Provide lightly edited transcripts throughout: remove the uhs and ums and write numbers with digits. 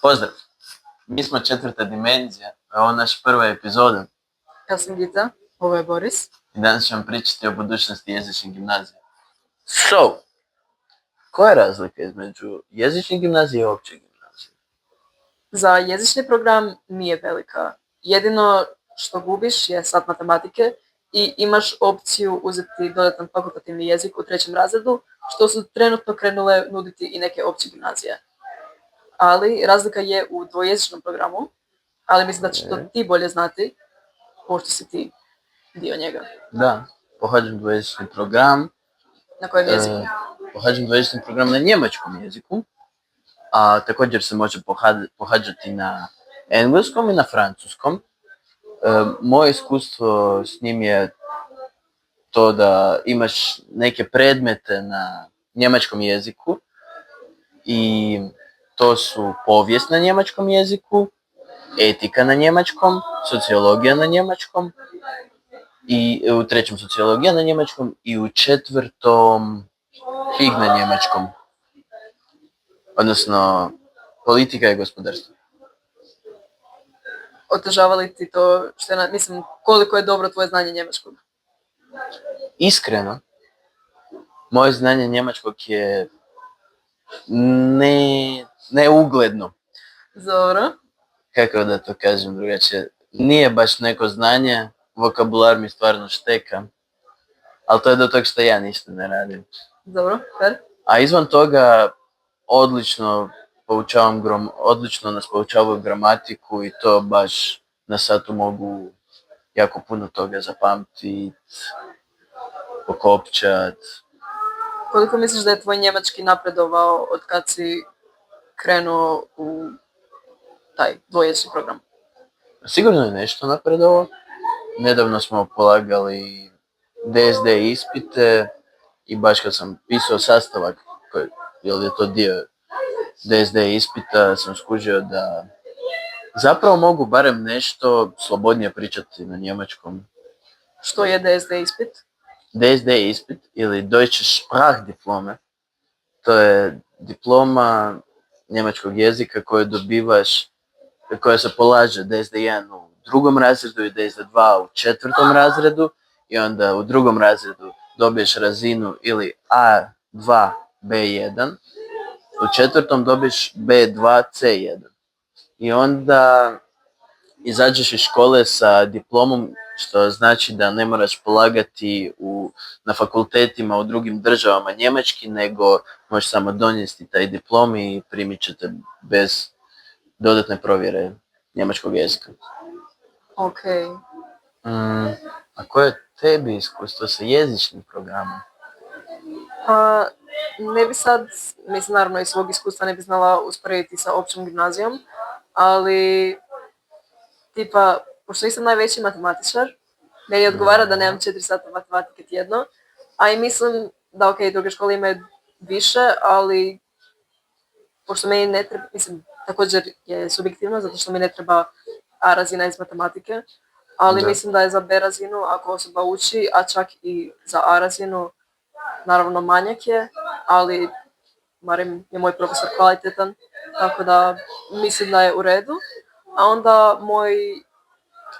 Pozdrav! Mi smo Četvrta dimenzija, a ovo je naša prva epizoda. Ja sam Gita, ovo je Boris. I danas ćemo pričati o budućnosti jezične gimnazije. Koja je razlika između jezične gimnazije i opće gimnazije? Za jezični program nije velika. Jedino što gubiš je sat matematike i imaš opciju uzeti dodatan fakultativni jezik u 3. razredu, što su trenutno krenule nuditi i neke opće gimnazije. Ali razlika je u dvojezičnom programu, ali mislim da će to ti bolje znati, pošto si ti dio njega. Da, pohađam dvojezični program. Na kojem jeziku? Pohađam dvojezični program na njemačkom jeziku, a također se može pohađati na engleskom i na francuskom. Moje iskustvo s njim je to da imaš neke predmete na njemačkom jeziku i to su povijest na njemačkom jeziku, etika na njemačkom, sociologija na njemačkom i u 3. sociologija na njemačkom i u 4. FIG na njemačkom. Odnosno, politika i gospodarstvo. Otežava li ti to što je, mislim, koliko je dobro tvoje znanje njemačkog? Iskreno, moje znanje njemačkog je neugledno. Dobro. Kako da to kažem drugačije? Nije baš neko znanje, vokabular mi stvarno šteka, ali to je do toga što ja ništa ne radim. Dobro, fair. A izvan toga, odlično nas poučavaju gramatiku i to baš na satu mogu jako puno toga zapamtiti, pokopčat. Koliko misliš da je tvoj njemački napredovao od kad si krenuo u taj dvojezični program? Sigurno je nešto napredovao. Nedavno smo polagali DSD ispite i baš kad sam pisao sastavak, jer je to dio DSD ispita, sam skužio da zapravo mogu barem nešto slobodnije pričati na njemačkom. Što je DSD ispit? DSD ispit ili Deutsche Sprachdiplome, to je diploma njemačkog jezika koju dobivaš, koja se polaže DSD1 u 2. razredu i DSD2 u 4. razredu i onda u 2. razredu dobiješ razinu ili A2 B1, u 4. dobiješ B2 C1 i onda izađeš iz škole sa diplomom, što znači da ne moraš polagati na fakultetima u drugim državama njemački, nego možeš samo donijeti taj diplom i primit ćete bez dodatne provjere njemačkog jezika. Ok. A koje je tebi iskustvo sa jezičnim programom? Pa, ne bi sad, mislim naravno iz svog iskustva ne bi znala usporediti sa općom gimnazijom, ali tipa, pošto nisam najveći matematičar, meni odgovara da nemam 4 sata matematike tjedno, a i mislim da ok, druge škole imaju više, ali pošto meni ne treba, mislim, također je subjektivno, zato što mi ne treba A razina iz matematike, ali mislim da je za B razinu, ako osoba uči, a čak i za A razinu, naravno manjak je, ali barem je moj profesor kvalitetan, tako da mislim da je u redu. A onda moj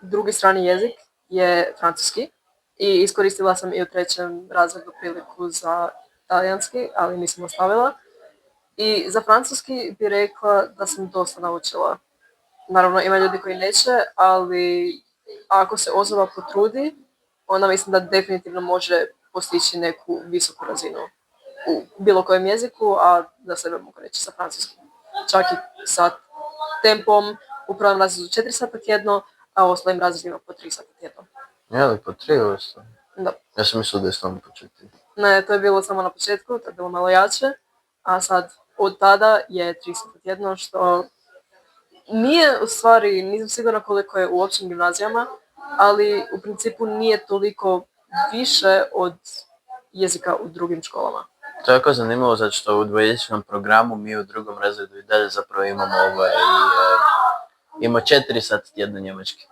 drugi strani jezik je francuski i iskoristila sam i u 3. razredu priliku za talijanski, ali nisam ostavila. I za francuski bi rekla da sam dosta naučila. Naravno ima ljudi koji neće, ali ako se osoba potrudi, onda mislim da definitivno može postići neku visoku razinu u bilo kojem jeziku, a za sebe mogu reći sa francuskim. Čak i sa tempom u 1. razredu 4 sata tjedno, a u ostalim razredima po 3 sata tjedno. Je li po 3 usta? Da. Ja sam mislila da je samo po 4. Ne, to je bilo samo na početku, to je bilo malo jače, a sad od tada je 3 sata tjedno, što nije u stvari, nisam sigurna koliko je u općim gimnazijama, ali u principu nije toliko više od jezika u drugim školama. To je jako zanimljivo, zato što u dvojezičnom programu mi u 2. razredu i dalje zapravo imamo ima 4 sata tjedno njemački.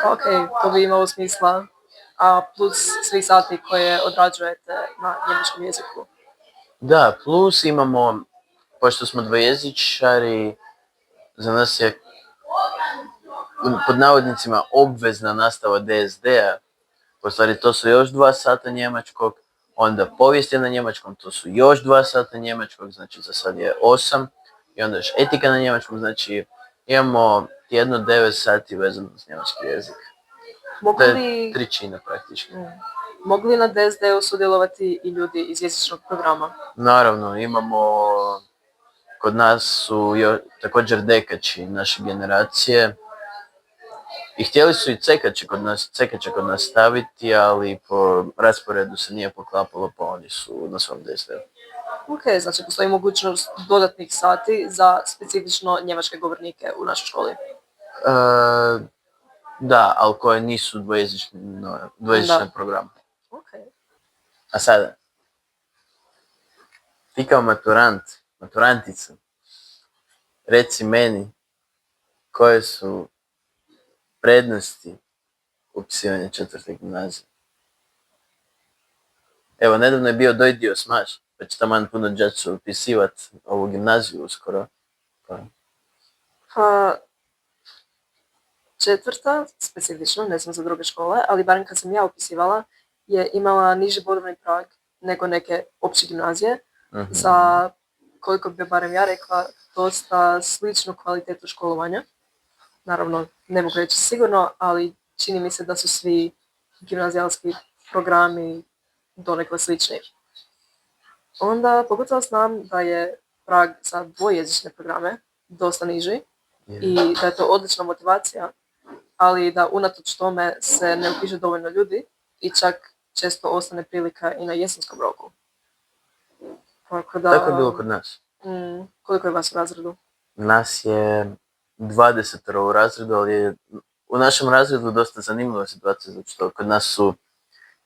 Ok, to bi imalo smisla, a plus svi sati koje odrađujete na njemačkom jeziku. Da, plus imamo, pošto smo dvojezičari, za nas je pod navodnicima obvezna nastava DSD-a. U stvari to su još 2 sata njemačkog, onda povijest je na njemačkom, to su još 2 sata njemačkog, znači za sad je 8, i onda još etika na njemačkom, znači imamo tjedno 9 sati vezano s njemački jezik. Mogu To je li, 3 praktički. mogu li na DSD-u sudjelovati i ljudi iz jezičnog programa? Naravno, imamo, kod nas su također dekači naše generacije i htjeli su i cekače kod nas staviti, ali po rasporedu se nije poklapalo, pa oni su na svom DSD-u. Ok, znači postoji mogućnost dodatnih sati za specifično njemačke govornike u našoj školi. Da, ali koje nisu dvojezične programe. Ok. A sada, ti kao maturantica, reci meni koje su prednosti upisivanja 4. gimnazije. Evo, nedavno je bio dojdio Smash, pa će taman puno đača upisivat ovu gimnaziju uskoro. Pa, 4. specifično, ne znam za druge škole, ali barem kad sam ja upisivala, je imala niži bodovni prag nego neke opće gimnazije, za, koliko bi barem ja rekla, dosta sličnu kvalitetu školovanja. Naravno, ne mogu reći sigurno, ali čini mi se da su svi gimnazijalski programi donekle slični. Onda pogotovo znam da je prag za dvojezične programe dosta niži i da je to odlična motivacija, ali da unatoč tome se ne upiše dovoljno ljudi i čak često ostane prilika i na jesenskom roku. Tako je bilo kod nas. Koliko je vas u razredu? Nas je 20 u razredu, ali je u našem razredu dosta zanimljiva situacija, zato što kod nas su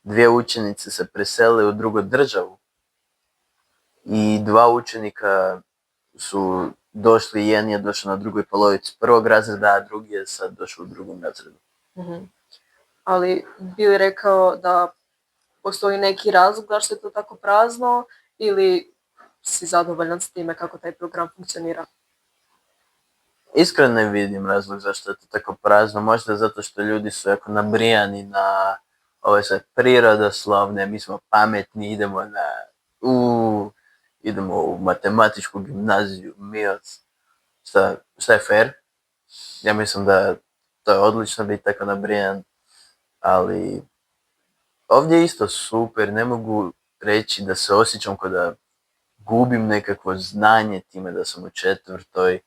2 učenice se preselile u drugu državu i 2 učenika su došli, jedan je došao na drugoj polovici 1. razreda, a drugi je sad došao u 2. razredu. Ali bi li rekao da postoji neki razlog zašto je to tako prazno ili si zadovoljan s time kako taj program funkcionira? Iskreno ne vidim razlog zašto je to tako prazno, možda zato što ljudi su jako nabrijani na ove sve prirodoslovne, mi smo pametni, idemo u matematičku gimnaziju, MIOC. Šta je fair? Ja mislim da to je odlično biti tako nabrijan, ali ovdje je isto super, ne mogu reći da se osjećam kao da gubim nekakvo znanje time da sam u 4.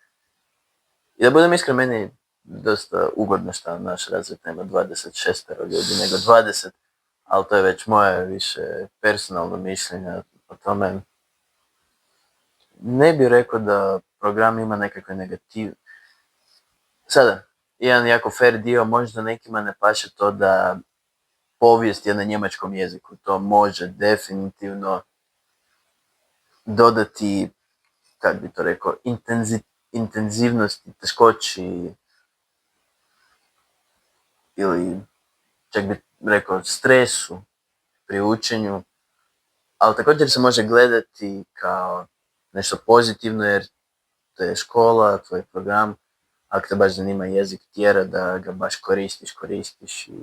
I da budem iskren, meni je dosta ugodno što naš razred nema 26 ljudi, nego 20, ali to je već moje više personalno mišljenje o tome. Ne bih rekao da program ima nekakve negative. Sada, jedan jako fair dio, možda nekima ne paše to da povijest je na njemačkom jeziku. To može definitivno dodati, kako bi to rekao, intenzivnosti, teškoći ili čak bi rekao stresu pri učenju, ali također se može gledati kao nešto pozitivno jer to je škola, tvoj program, ako te baš zanima jezik, tjera da ga baš koristiš i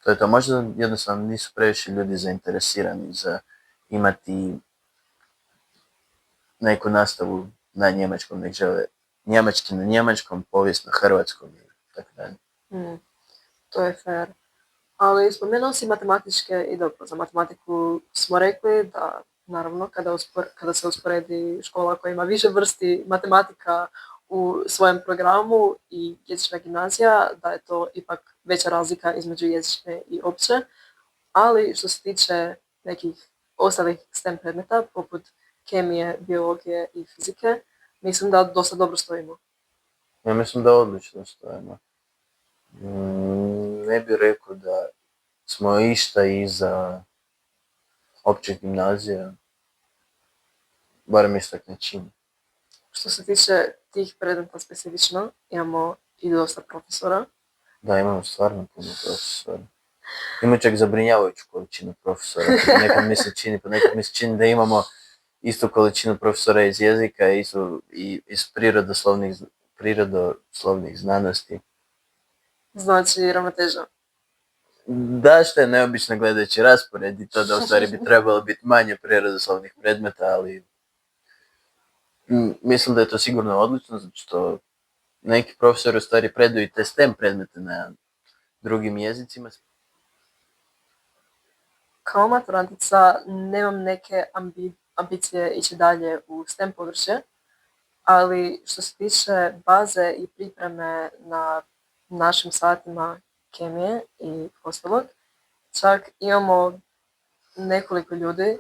to je to. Možda jednostavno nisu previše ljudi zainteresirani za imati neku nastavu na njemačkom, nek žele njemački na njemačkom, povijest na hrvatskom i tako dalje. To je fair. Ali spomenuo si matematičke i dobro, za matematiku smo rekli da naravno kada se usporedi škola koja ima više vrsti matematika u svojem programu i jezična gimnazija, da je to ipak veća razlika između jezične i opće. Ali što se tiče nekih ostalih STEM predmeta, poput kemije, biologije i fizike, mislim da dosta dobro stojimo. Ja mislim da odlično stojimo. Ne bih rekao da smo išta iza općih gimnazija, barem isto ne čini. Što se tiče tih predmeta specifično, imamo i dosta profesora. Da, imamo stvarno puno profesora. Ima čak zabrinjavajuću količinu profesora. Ponekad mi se čini da imamo istu količinu profesora iz jezika i iz prirodoslovnih znanosti. Znači ravnoteža. Da, što je neobično gledajući raspored i to da u stvari bi trebalo biti manje prirodoslovnih predmeta, ali mislim da je to sigurno odlično, zato što neki profesori u stvari predaju i te STEM predmete na drugim jezicima. Kao maturantica nemam neke ambicije ići dalje u STEM područje, ali što se tiče baze i pripreme na našim satima kemije i ostalog, čak imamo nekoliko ljudi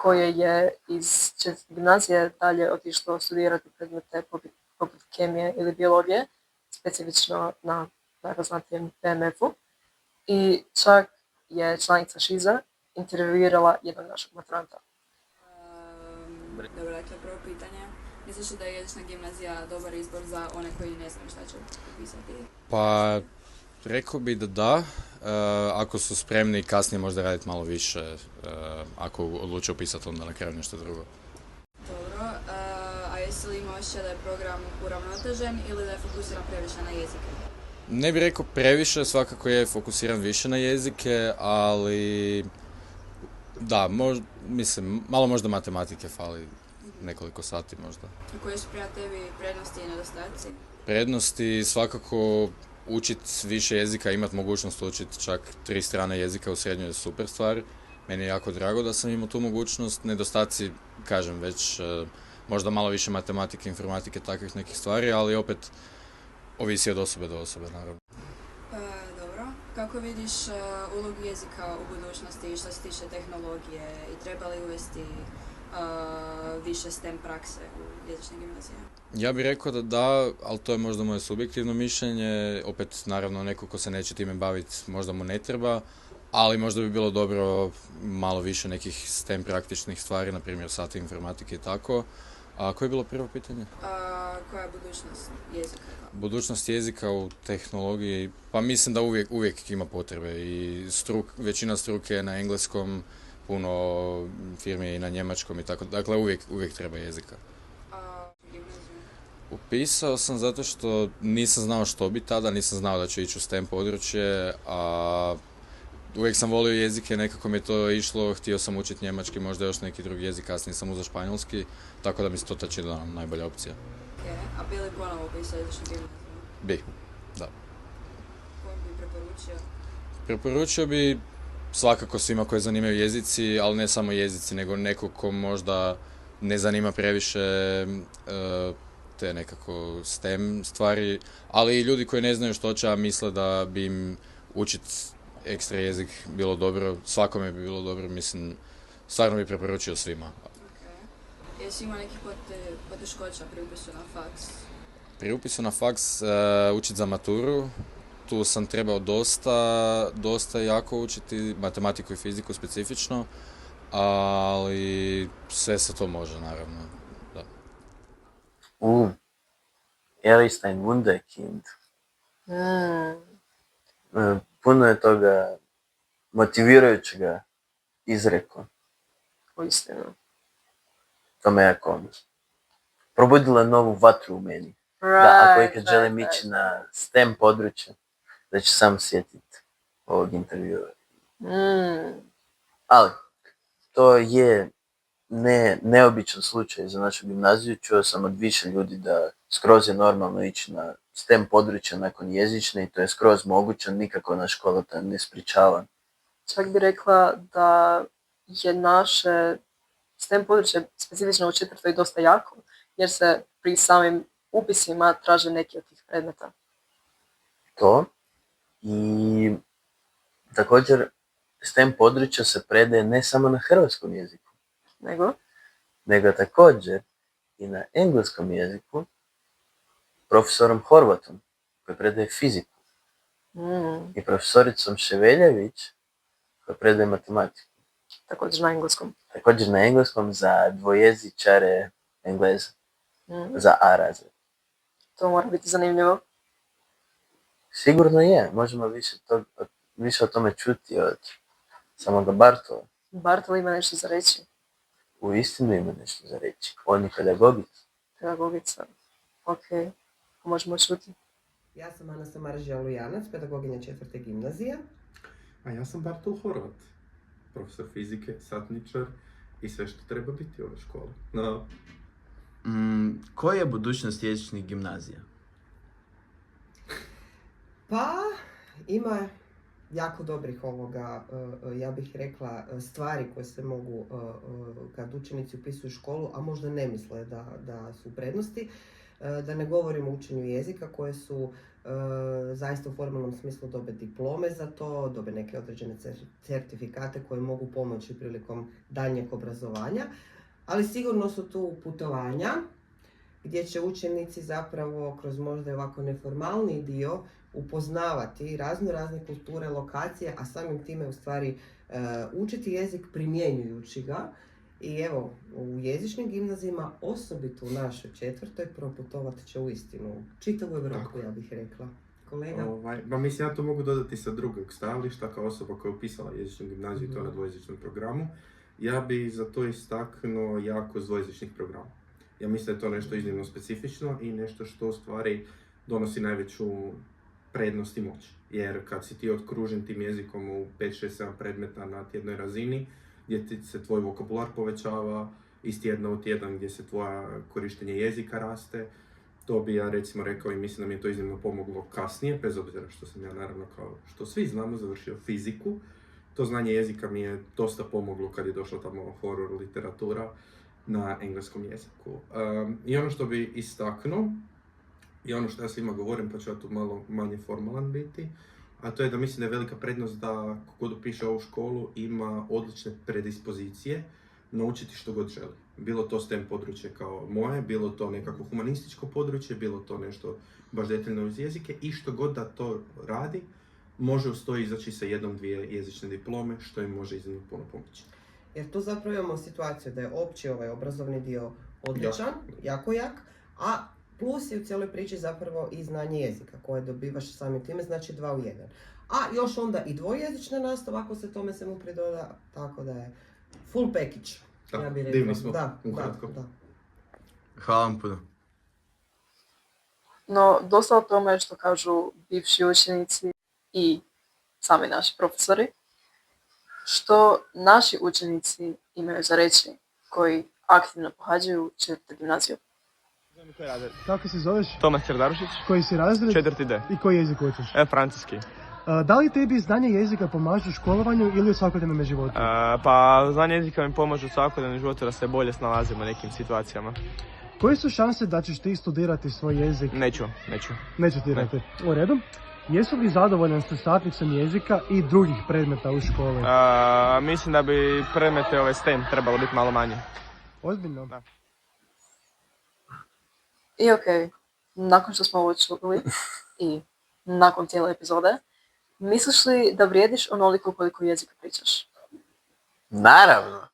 koje je iz četvrte gimnazije dalje otišlo studirati predmete poput kemije ili biologije, specifično na poznatijem PMF-u. I čak je članica Šiza intervjuirala jednog našeg maturanta. Dobro, dakle, prvo pitanje. Misliš li da je jezična gimnazija dobar izbor za one koji ne znaju šta će upisati? Pa, rekao bi da da, ako su spremni kasnije možda raditi malo više, ako odluče upisati onda na kraju nešto drugo. Dobro, a jesi li imao osjećaj da je program uravnotežen ili da je fokusiran previše na jezike? Ne bih rekao previše, svakako je fokusiran više na jezike, ali da, mislim, malo možda matematike fali, nekoliko sati možda. A koje su prema tebi prednosti i nedostaci? Prednosti svakako učiti više jezika, imati mogućnost učiti čak 3 strane jezika u srednjoj je super stvar. Meni je jako drago da sam imao tu mogućnost. Nedostaci, kažem već, možda malo više matematike, informatike, takvih nekih stvari, ali opet ovisi od osobe do osobe, naravno. Dobro. Kako vidiš ulogu jezika u budućnosti što se tiče tehnologije i treba li uvesti više STEM prakse u jezične gimnazije? Ja bih rekao da da, ali to je možda moje subjektivno mišljenje. Opet, naravno, neko ko se neće time baviti možda mu ne treba, ali možda bi bilo dobro malo više nekih STEM praktičnih stvari, na primjer sati informatike i tako. A koje je bilo prvo pitanje? Koja je budućnost jezika? Budućnost jezika u tehnologiji, pa mislim da uvijek ima potrebe i većina struke je na engleskom, puno firmi je i na njemačkom i tako, dakle uvijek treba jezika. Upisao sam zato što nisam znao što bi tada, nisam znao da ću ići u STEM područje, a uvijek sam volio jezike, nekako mi je to išlo, htio sam učiti njemački, možda još neki drugi jezik, kasnije sam uzeo španjolski, tako da mi se to činila najbolja opcija. A bi li ponovo upisao jezičnu gimnaziju? Bi, da. Koji bi preporučio? Preporučio bi svakako svima koji zanimaju jezici, ali ne samo jezici, nego neko ko možda ne zanima previše te nekako STEM stvari, ali i ljudi koji ne znaju što će, a misle da bi im učiti ekstra jezik bilo dobro, svakome bi bilo dobro, mislim, stvarno bi preporučio svima. Okay. Jesi imao nekih poteškoća pri upisu na faks? Pri upisu na faks učiti za maturu, tu sam trebao dosta jako učiti, matematiku i fiziku specifično, ali sve se to može, naravno. Da. Er ist ein Wunderkind. Puno je toga motivirajućega izrekao. Uistinu. To me jako probudila novu vatru u meni. Da, ako ikad želim ići na STEM područje, da ću sam sjetiti ovog intervjua. Ali, to je neobičan slučaj za našu gimnaziju. Čuo sam od više ljudi da skroz je normalno ići na STEM područje nakon jezične i to je skroz moguće, nikako naša škola to ne sprječava. Čak bi rekla da je naše STEM područje, specifično u četvrtoj, dosta jako, jer se pri samim upisima traže neki od tih predmeta. To. I također STEM područja se predaje ne samo na hrvatskom jeziku, nego također i na engleskom jeziku profesorom Horvatom koji predaje fiziku i profesoricom Ševeljević koja predaje matematiku. Također na engleskom. Također na engleskom za dvojezičare Engleza, za A razred. To mora biti zanimljivo. Sigurno je, možemo više o tome čuti od samoga Bartola. Bartol ima nešto za reći. U istinu ima nešto za reći. On je pedagogica. Pedagogica. Ok, možemo čuti. Ja sam Ana Samaržija Lujanac, pedagoginja 4. gimnazije. A ja sam Bartol Horvat, profesor fizike, satničar i sve što treba biti u ovoj školi. No. Koja je budućnost jezičnih gimnazija? Pa, ima jako dobrih ja bih rekla, stvari koje se mogu kad učenici upisuju školu, a možda ne misle da su prednosti. Da ne govorim o učenju jezika koje su zaista u formalnom smislu dobe diplome za to, dobe neke određene certifikate koje mogu pomoći prilikom daljnjeg obrazovanja, ali sigurno su tu putovanja gdje će učenici zapravo kroz možda ovako neformalni dio upoznavati razne kulture, lokacije, a samim time u stvari učiti jezik primjenjujući ga. I evo, u jezičnim gimnazijama, osobito u našoj 4. proputovat će uistinu čitavu Europu, ja bih rekla. Kolega? Mislim, ja to mogu dodati sa drugog stajališta, kao osoba koja je upisala jezičnu gimnaziju i to na dvojezičnom programu. Ja bi za to istaknuo jako dvojezičnih programa. Ja mislim da je to nešto iznimno specifično i nešto što u stvari donosi najveću prednost i moć. Jer kad si ti okružen tim jezikom u 5, 6, 7 predmeta na tjednoj razini, gdje ti se tvoj vokabular povećava iz tjedna u tjedan, gdje se tvoja korištenje jezika raste, to bi ja recimo rekao i mislim da mi je to iznimno pomoglo kasnije, bez obzira što sam ja naravno kao što svi znamo završio fiziku. To znanje jezika mi je dosta pomoglo kad je došla tamo horror literatura na engleskom jeziku. I ono što bi istaknuo, i ono što ja svima govorim, pa ću ja tu malo manje formalan biti, a to je da mislim da je velika prednost da kogod upiše ovu školu ima odlične predispozicije naučiti što god želi. Bilo to STEM područje kao moje, bilo to nekako humanističko područje, bilo to nešto baš detaljno iz jezike i što god da to radi, može uz to izaći sa 1, 2 jezične diplome, što im može iznimno puno pomoći. Jer tu zapravo imamo situaciju da je opći obrazovni dio odličan, jako jak, a plus je u cijeloj priči zapravo i znanje jezika koje dobivaš samim time, znači 2 u 1. A još onda i dvojezična nastava ako se tome svemu pridoda, tako da je full package. Da, ja bih divni smo, da. Hvala vam puno. No, dosta o tome što kažu bivši učenici i sami naši profesori, što naši učenici imaju za reći koji aktivno pohađaju 4. gimnaziju. Kako se zoveš? Tomas Srdarušić. Koji si razred? 4. D. I koji jezik učiš? Francuski. Da li tebi znanje jezika pomaže u školovanju ili u svakodnevnom životu? Pa znanje jezika mi pomaže u svakodnevnom životu da se bolje snalazimo u nekim situacijama. Koje su šanse da ćeš ti studirati svoj jezik? Neću. Neću studirati. U redu. Jesu li zadovoljan sa satnicom jezika i drugih predmeta u školi? Mislim da bi predmete STEM trebalo biti malo manje. Ozbiljno? Da. I okej, nakon što smo ovo čuli i nakon cijele epizode, misliš li da vrijediš onoliko koliko jezika pričaš? Naravno.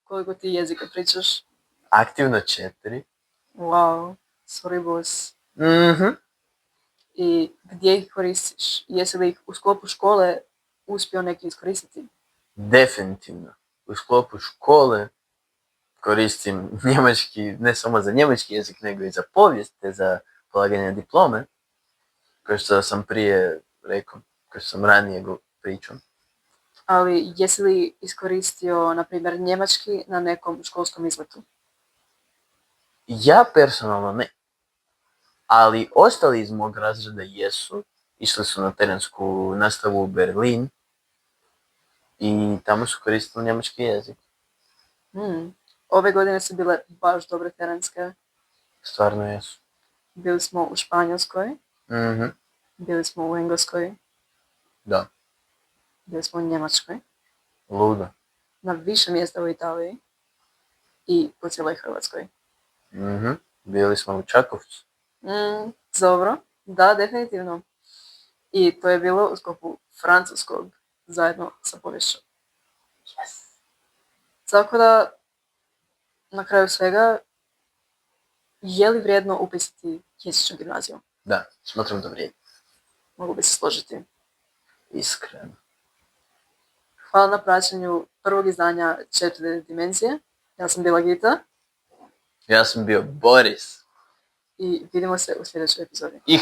Koliko ti jezika pričaš? Aktivno 4. Wow, sorry boss. Mhm. I gdje ih koristiš? Jesi li ih u sklopu škole uspio neki iskoristiti? Definitivno. U sklopu škole koristim njemački, ne samo za njemački jezik, nego i za povijest, te za polaganje diplome, kao što sam prije rekao, kao što sam ranije pričao. Ali jesi li iskoristio, na primjer, njemački na nekom školskom izletu? Ja personalno ne. Ali ostali iz mog razreda jesu. Išli su na terensku nastavu u Berlin i tamo su koristili njemački jezik. Ove godine su bile baš dobre terenske. Stvarno jesu. Bili smo u Španjolskoj, Mhm. bili smo u Engleskoj, Da. bili smo u Njemačkoj, Ludo. na više mjesta u Italiji i po cijeloj Hrvatskoj. Mhm. Bili smo u Čakovcu. Dobro, da, definitivno. I to je bilo u sklopu francuskog zajedno sa poviješću. Yes. Tako da, na kraju svega, je li vrijedno upisati jezičnu gimnaziju? Da, smatram da vrijedi. Mogu bi se složiti. Iskreno. Hvala na praćenju prvog izdanja 4. dimenzije. Ja sam bila Gita Ja sam bio Boris. i vidimo se u sljedećoj epizodi. I